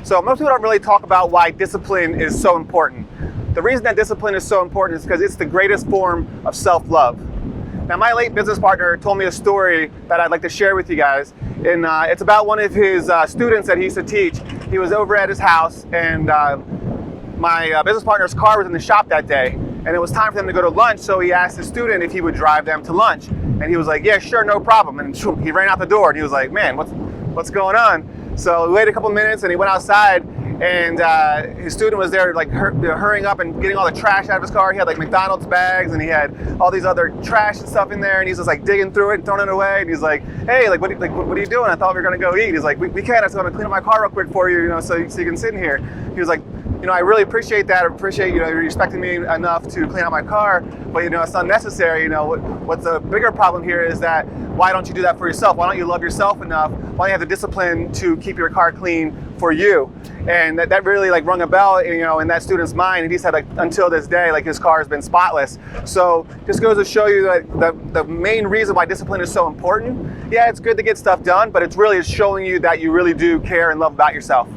So most people don't really talk about why discipline is so important. The reason that discipline is so important is because it's the greatest form of self-love. Now, my late business partner told me a story that I'd like to share with you guys. And it's about one of his students that he used to teach. He was over at his house, and my business partner's car was in the shop that day. And it was time for them to go to lunch, so he asked his student if he would drive them to lunch. And he was like, yeah, sure, no problem. And he ran out the door, and he was like, man, what's going on? So we waited a couple minutes, and he went outside, and his student was there like hurrying up and getting all the trash out of his car. He had like McDonald's bags, and he had all these other trash and stuff in there, and he's just like digging through it and throwing it away. And he's like, hey, what are you doing? I thought we were gonna go eat. He's like, we can't. I just want to clean up my car real quick for you, so you can sit in here. He was like, I really appreciate that. I appreciate, you respecting me enough to clean out my car, but, it's unnecessary. What's the bigger problem here is that why don't you do that for yourself? Why don't you love yourself enough? Why don't you have the discipline to keep your car clean for you? And that really rung a bell, in that student's mind. And he said, until this day, his car has been spotless. So just goes to show you that the main reason why discipline is so important. Yeah, it's good to get stuff done, but it's really showing you that you really do care and love about yourself.